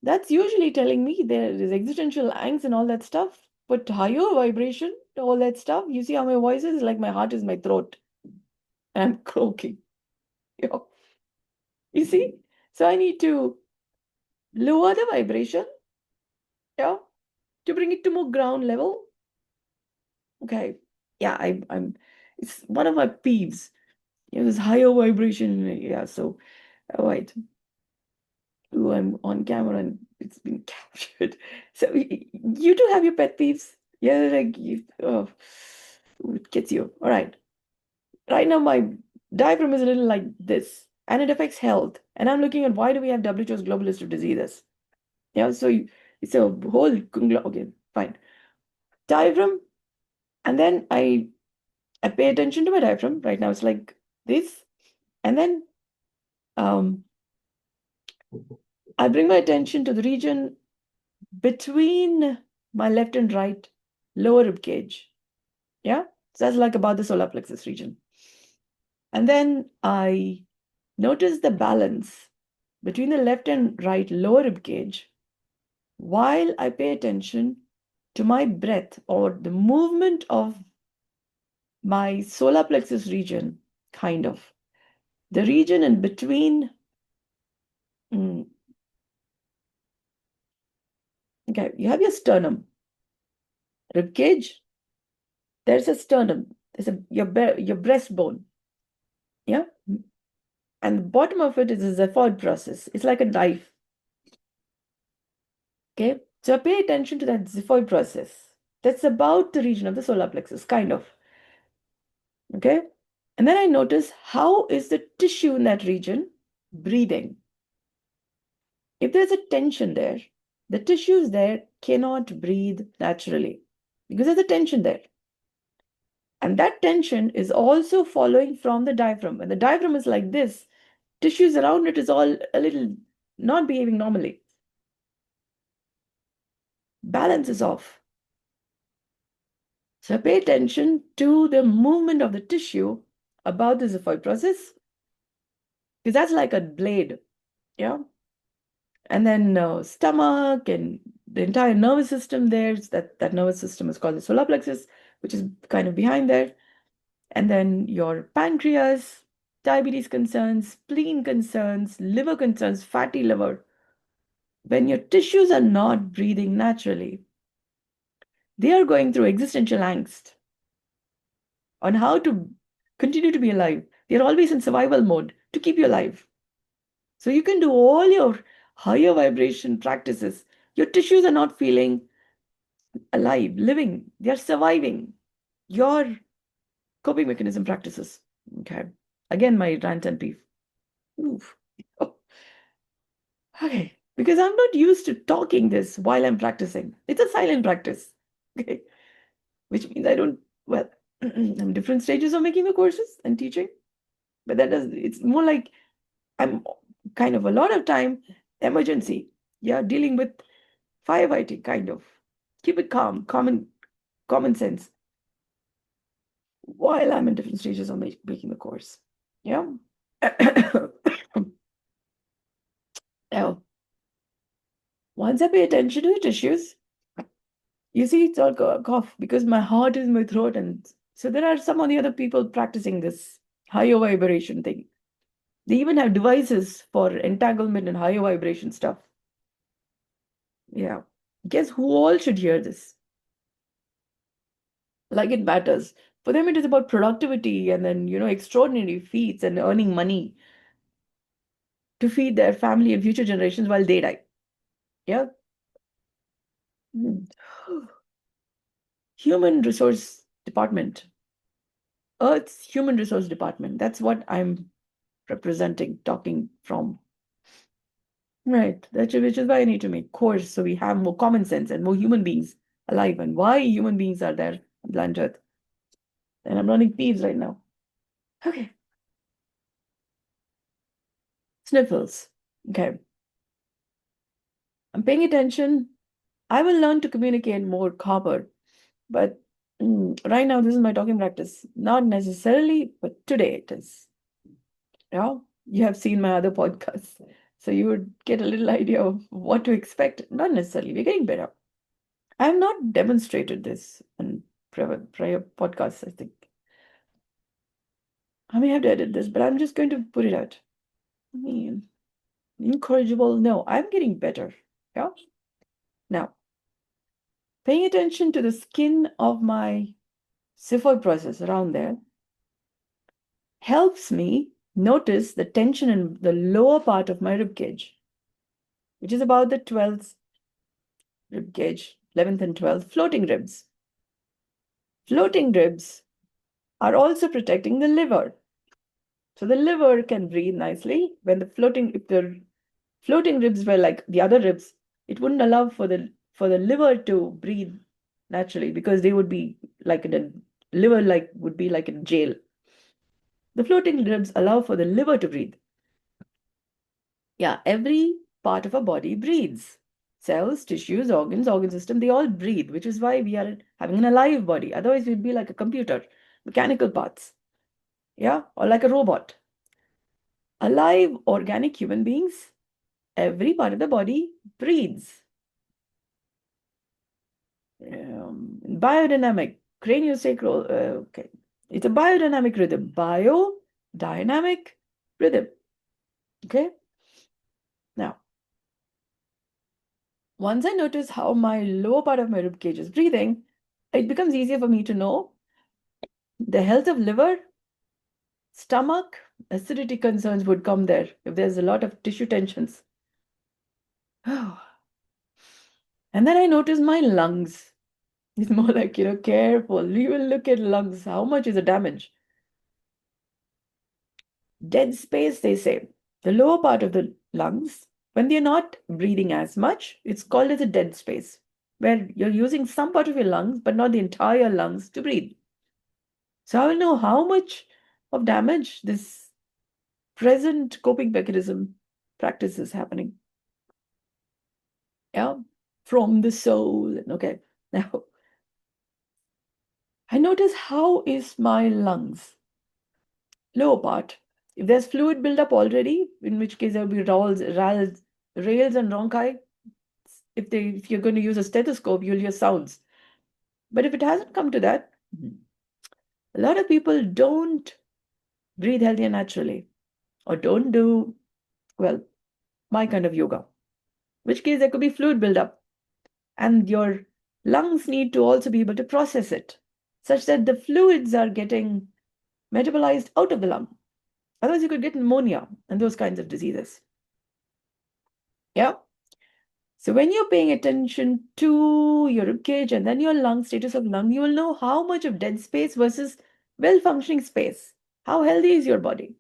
That's usually telling me there is existential angst and all that stuff. But higher vibration, all that stuff, you see how my voice is like my heart is my throat. And I'm croaking. Yeah. You see? So I need to lower the vibration Yeah, to bring it to more ground level. Okay, yeah, I'm. It's one of my peeves. This higher vibration. Yeah, so wait. Ooh, I'm on camera and it's been captured. So you do have your pet peeves? Yeah, like oh, ooh, it gets you. All right. Right now, my diaphragm is a little like this, and it affects health. And I'm looking at why do we have WHO's global list of diseases? Yeah, so it's a whole okay, fine. Diaphragm, and then I pay attention to my diaphragm. Right now, it's like this, and then um, I bring my attention to the region between my left and right lower rib cage. Yeah, so that's like about the solar plexus region. And then I notice the balance between the left and right lower rib cage while I pay attention to my breath or the movement of my solar plexus region, kind of. The region in between. mm, okay, you have your sternum, rib cage. There's a sternum. There's your breastbone. Yeah, and the bottom of it is a xiphoid process. It's like a knife. Okay, so pay attention to that xiphoid process. That's about the region of the solar plexus, kind of. Okay, and then I notice how is the tissue in that region breathing. If there's a tension there, the tissues there cannot breathe naturally because there's a tension there. And that tension is also following from the diaphragm. When the diaphragm is like this, tissues around it is all a little not behaving normally. Balance is off. So pay attention to the movement of the tissue about the xiphoid process, because that's like a blade. Yeah. And then stomach and the entire nervous system there. That nervous system is called the solar plexus, which is kind of behind there. And then your pancreas, diabetes concerns, spleen concerns, liver concerns, fatty liver. When your tissues are not breathing naturally, they are going through existential angst on how to continue to be alive. They're always in survival mode to keep you alive. So you can do all your higher vibration practices. Your tissues are not feeling alive, living, they're surviving. Your coping mechanism practices. Okay. Again, my rant and peeve. Oof. Oh, okay. Because I'm not used to talking this while I'm practicing. It's a silent practice. Okay. Which means I don't, well, I'm different stages of making the courses and teaching. But it's more like I'm kind of a lot of time emergency. Yeah, dealing with firefighting, kind of. Keep it calm, common sense while I'm in different stages of making the course. Yeah. Now, once I pay attention to the tissues, you see, it's all cough because my heart is in my throat. And so there are some of the other people practicing this higher vibration thing. They even have devices for entanglement and higher vibration stuff. Yeah. Guess who all should hear this? Like it matters. For them, it is about productivity and then, extraordinary feats and earning money to feed their family and future generations while they die. Yeah. Hmm. Human resource department. Earth's human resource department. That's what I'm representing, talking from. Right. Which is why I need to make course so we have more common sense and more human beings alive and why human beings are there on planet Earth. And I'm running peeves right now. Okay. Sniffles. Okay. I'm paying attention. I will learn to communicate more copper, but right now this is my talking practice. Not necessarily, but today it is. Yeah, you have seen my other podcasts, so you would get a little idea of what to expect. Not necessarily, we're getting better. I have not demonstrated this in prior podcasts, I think. I may have to edit this, but I'm just going to put it out. I mean, incorrigible. No, I'm getting better. Yeah. Now, Paying attention to the skin of my Sifod process around there helps me notice the tension in the lower part of my rib cage, which is about the 12th rib cage, 11th and 12th floating ribs. Floating ribs are also protecting the liver. So the liver can breathe nicely when if the floating ribs were like the other ribs, it wouldn't allow for the liver to breathe naturally because they would be like in a liver like would be like in jail. The floating ribs allow for the liver to breathe. Yeah, every part of our body breathes. Cells, tissues, organs, organ system, they all breathe, which is why we are having an alive body. Otherwise, we'd be like a computer, mechanical parts. Yeah, or like a robot. Alive, organic human beings, every part of the body breathes. Biodynamic, craniosacral, okay. It's a biodynamic rhythm. Biodynamic rhythm. Okay. Now, once I notice how my lower part of my rib cage is breathing, it becomes easier for me to know the health of liver, stomach, acidity concerns would come there if there's a lot of tissue tensions. And then I notice my lungs. It's more like, careful. We will look at lungs. How much is the damage? Dead space, they say. The lower part of the lungs, when they're not breathing as much, it's called as a dead space, where you're using some part of your lungs, but not the entire lungs to breathe. So I will know how much of damage this present coping mechanism practice is happening. Yeah, from the soul. Okay, now I notice how is my lungs, lower part. If there's fluid buildup already, in which case there will be rails and bronchi. If you're going to use a stethoscope, you'll hear sounds. But if it hasn't come to that, a lot of people don't breathe healthy and naturally, or don't do, well, my kind of yoga. In which case there could be fluid buildup. And your lungs need to also be able to process it, such that the fluids are getting metabolized out of the lung. Otherwise, you could get pneumonia and those kinds of diseases. Yeah. So when you're paying attention to your rib cage and then your lung, status of lung, you will know how much of dead space versus well-functioning space. How healthy is your body?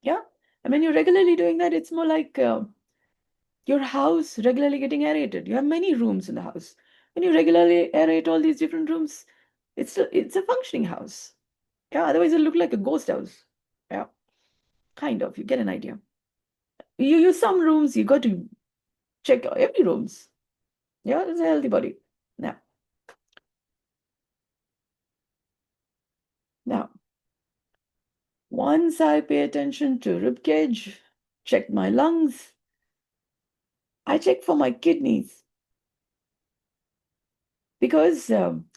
Yeah. And when you're regularly doing that, it's more like your house regularly getting aerated. You have many rooms in the house. When you regularly aerate all these different rooms, it's a functioning house. Yeah, otherwise it'll look like a ghost house. Yeah, kind of. You get an idea. You use some rooms, you got to check every rooms. Yeah, it's a healthy body. Now, once I pay attention to rib cage, check my lungs, I check for my kidneys. Because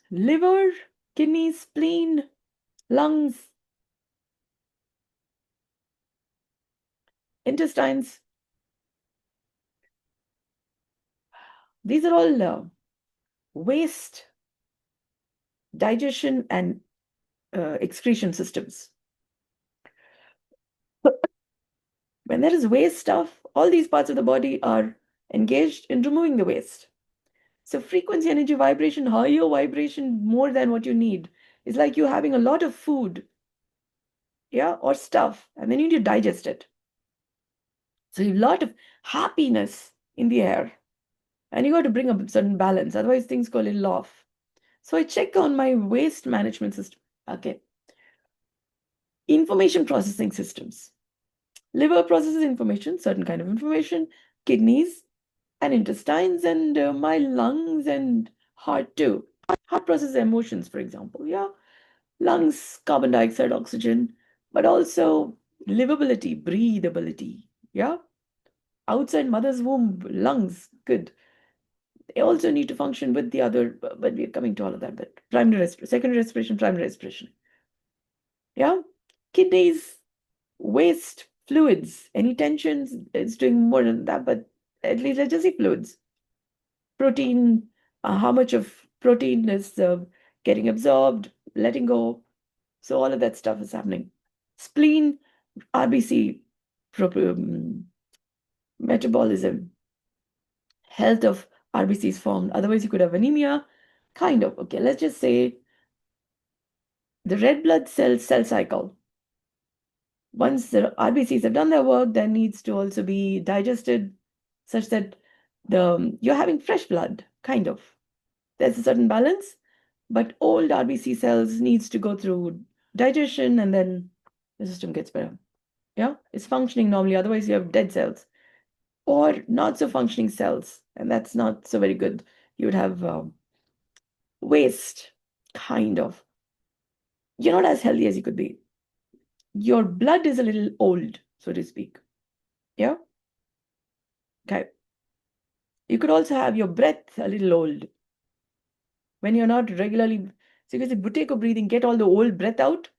liver, kidneys, spleen, lungs, intestines, these are all waste, digestion, and excretion systems. When there is waste stuff, all these parts of the body are engaged in removing the waste. So frequency, energy, vibration, higher vibration, more than what you need. It's like you having a lot of food, yeah, or stuff, and then you need to digest it. So a lot of happiness in the air. And you got to bring a certain balance, otherwise things go a little off. So I check on my waste management system. Okay. Information processing systems. Liver processes information, certain kind of information, kidneys and intestines, and my lungs and heart too. Heart processes emotions, for example. Yeah. Lungs, carbon dioxide, oxygen, but also livability, breathability. Yeah. Outside mother's womb, lungs, good. They also need to function with the other, but we're coming to all of that. But primary respiration, secondary respiration, primary respiration. Yeah. Kidneys, waste, fluids, any tensions, it's doing more than that, but at least let's just say fluids. Protein, how much of protein is getting absorbed, letting go. So all of that stuff is happening. Spleen, RBC, metabolism, health of RBC is formed. Otherwise, you could have anemia. Kind of. Okay, let's just say the red blood cell cycle. Once the RBCs have done their work, then needs to also be digested such that you're having fresh blood, kind of. There's a certain balance, but old RBC cells needs to go through digestion and then the system gets better. Yeah, it's functioning normally. Otherwise, you have dead cells or not so functioning cells, and that's not so very good. You would have waste, kind of. You're not as healthy as you could be. Your blood is a little old, so to speak. Yeah. Okay. You could also have your breath a little old. When you're not regularly, so you can say Buteyko breathing, get all the old breath out.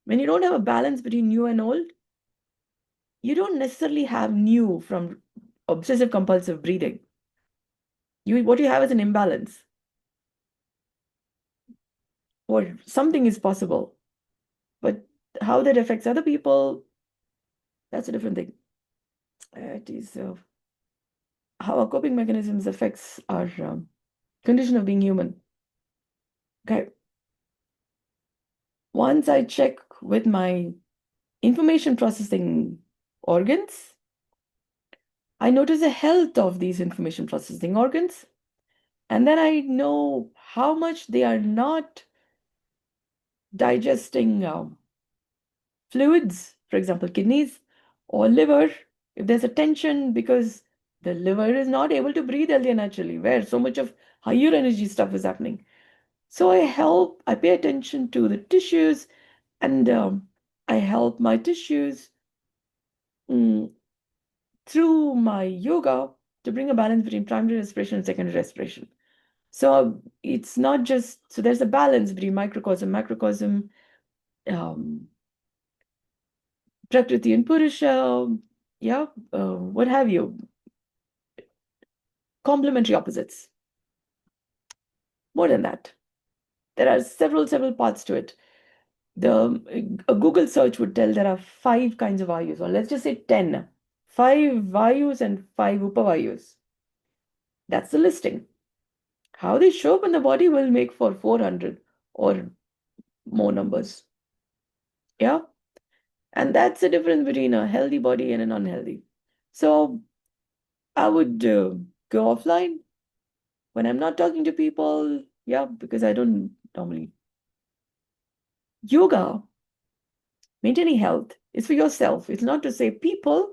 When you don't have a balance between new and old, you don't necessarily have new from obsessive compulsive breathing. What you have is an imbalance. Or something is possible. But how that affects other people, that's a different thing. It is how our coping mechanisms affects our condition of being human. Okay. Once I check with my information processing organs, I notice the health of these information processing organs, and then I know how much they are not digesting fluids, for example, kidneys or liver. If there's a tension because the liver is not able to breathe healthier naturally, where so much of higher energy stuff is happening. So I pay attention to the tissues, and I help my tissues through my yoga to bring a balance between primary respiration and secondary respiration. So it's not just, so there's a balance between microcosm, macrocosm, Prakriti and Purusha, yeah, what have you, complementary opposites. More than that, there are several parts to it. A Google search would tell there are 5 kinds of Vayus, or let's just say 10. 5 Vayus and 5 Upavayus. That's the listing. How they show up in the body will make for 400 or more numbers. Yeah. And that's the difference between a healthy body and an unhealthy. So I would go offline when I'm not talking to people. Yeah, because I don't normally. Yoga, maintaining health, is for yourself. It's not to say, people,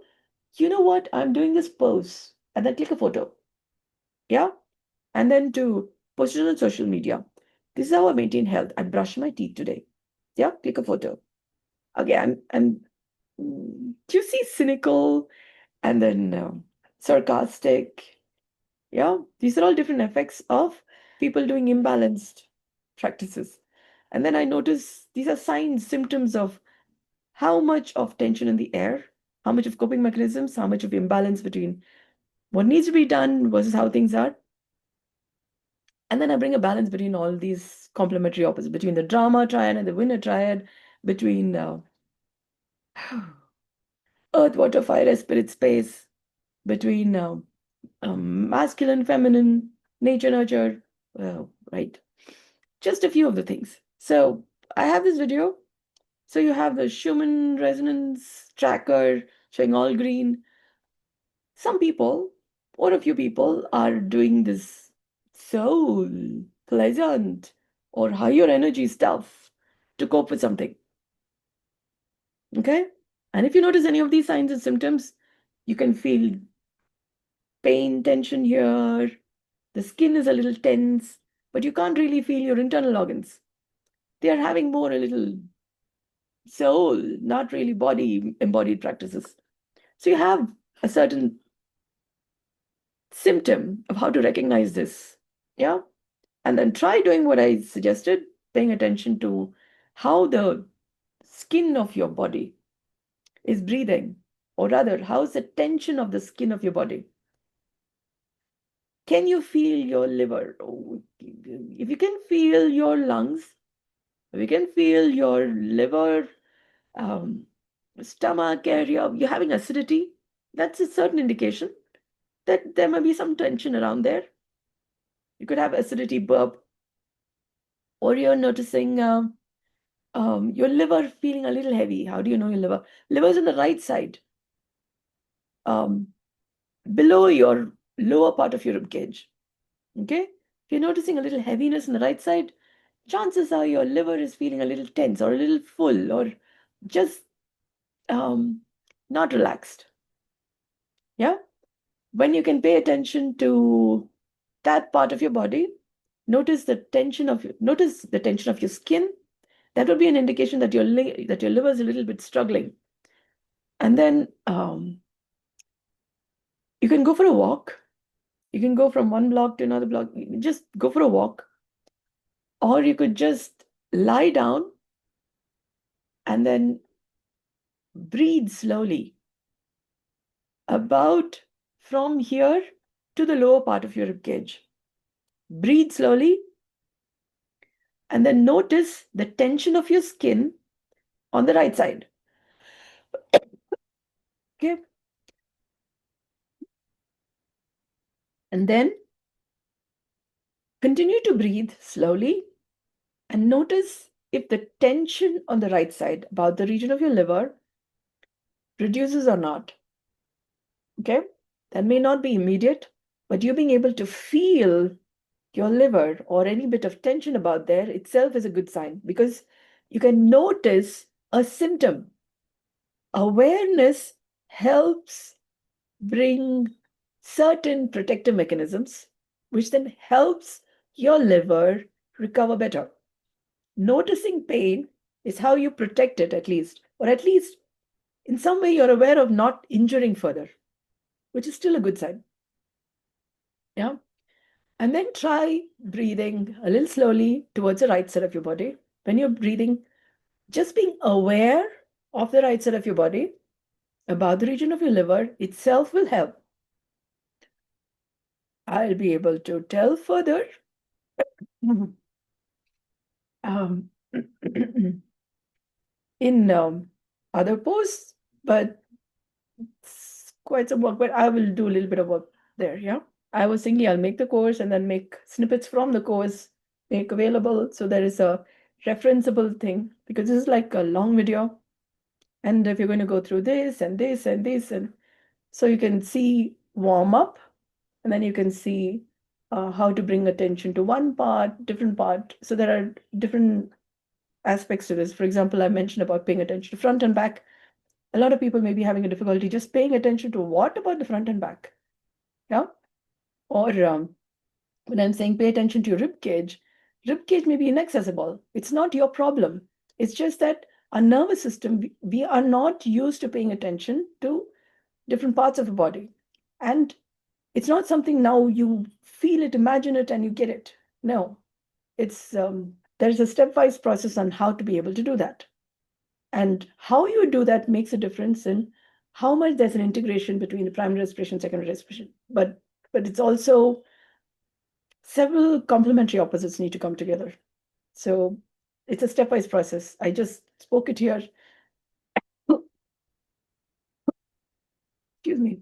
you know what? I'm doing this pose. And then click a photo. Yeah. And then to post it on social media. This is how I maintain health. I brushed my teeth today. Yeah. Click a photo. Again, I'm do you see cynical and then sarcastic? Yeah, these are all different effects of people doing imbalanced practices. And then I notice these are signs, symptoms of how much of tension in the air, how much of coping mechanisms, how much of imbalance between what needs to be done versus how things are. And then I bring a balance between all these complementary opposites, between the drama triad and the winner triad, between earth, water, fire, air, spirit, space, between masculine, feminine, nature, nurture, right? Just a few of the things. So I have this video. So you have the Schumann resonance tracker showing all green. Some people, or a few people, are doing this soul, pleasant, or higher energy stuff to cope with something. Okay? And if you notice any of these signs and symptoms, you can feel pain, tension here, the skin is a little tense, but you can't really feel your internal organs. They are having more a little soul, not really body embodied practices. So you have a certain symptom of how to recognize this. Yeah. And then try doing what I suggested, paying attention to how the skin of your body is breathing, or rather, how's the tension of the skin of your body. Can you feel your liver? Oh, if you can feel your lungs, if you can feel your liver, um, stomach area, you're having acidity, that's a certain indication that there might be some tension around there. You could have acidity, burp, or you're noticing your liver feeling a little heavy. How do you know your liver? Liver's on the right side, um, below your lower part of your rib cage. Okay? If you're noticing a little heaviness on the right side, chances are your liver is feeling a little tense or a little full or just not relaxed. Yeah? When you can pay attention to that part of your body, notice the tension of your skin. That would be an indication that your liver is a little bit struggling. And then you can go for a walk. You can go from one block to another block. You can just go for a walk. Or you could just lie down and then breathe slowly. About from here to the lower part of your rib cage. Breathe slowly and then notice the tension of your skin on the right side. Okay. And then continue to breathe slowly and notice if the tension on the right side, about the region of your liver, reduces or not. Okay. That may not be immediate, but you being able to feel your liver or any bit of tension about there itself is a good sign because you can notice a symptom. Awareness helps bring certain protective mechanisms, which then helps your liver recover better. Noticing pain is how you protect it, at least, or at least in some way you're aware of not injuring further, which is still a good sign. Yeah. And then try breathing a little slowly towards the right side of your body. When you're breathing, just being aware of the right side of your body, about the region of your liver itself will help. I'll be able to tell further in other posts, but it's quite some work. But I will do a little bit of work there. Yeah. I was thinking I'll make the course and then make snippets from the course, make available. So there is a referenceable thing because this is like a long video. And if you're going to go through this and this and this, and so you can see warm up, and then you can see how to bring attention to one part, different part. So there are different aspects to this. For example, I mentioned about paying attention to front and back. A lot of people may be having a difficulty just paying attention to what about the front and back. Yeah. Or when I'm saying pay attention to your rib cage may be inaccessible. It's not your problem. It's just that our nervous system, we are not used to paying attention to different parts of the body. And it's not something now you feel it, imagine it, and you get it. No, it's there's a stepwise process on how to be able to do that. And how you do that makes a difference in how much there's an integration between the primary respiration, secondary respiration. But it's also several complementary opposites need to come together. So it's a stepwise process. I just spoke it here. Excuse me.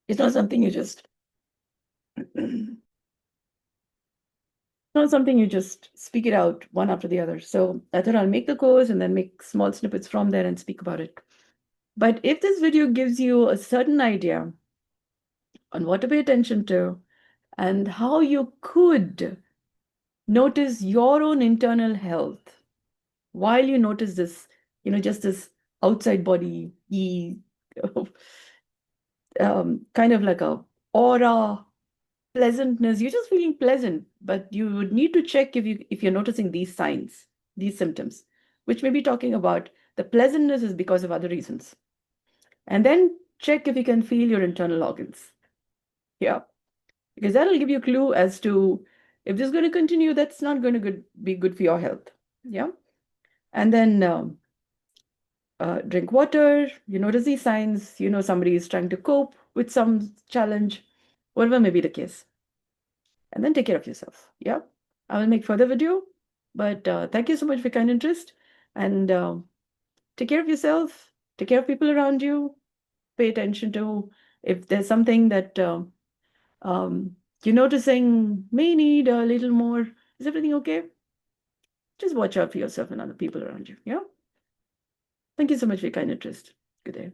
It's not something you just not something you just speak it out one after the other. So I thought I'll make the course and then make small snippets from there and speak about it. But if this video gives you a certain idea on what to pay attention to and how you could notice your own internal health while you notice this, just this outside body kind of like a aura, pleasantness. You're just feeling pleasant, but you would need to check if you're noticing these signs, these symptoms, which may be talking about the pleasantness is because of other reasons. And then check if you can feel your internal organs. Yeah. Because that'll give you a clue as to if this is going to continue, that's not going to be good for your health. Yeah. And then drink water. You notice these signs. Somebody is trying to cope with some challenge. whatever may be the case. And then take care of yourself. Yeah. I will make further video, but thank you so much for your kind interest, and take care of yourself, take care of people around you, pay attention to if there's something that you're noticing may need a little more. Is everything okay? Just watch out for yourself and other people around you. Yeah. Thank you so much for your kind interest. Good day.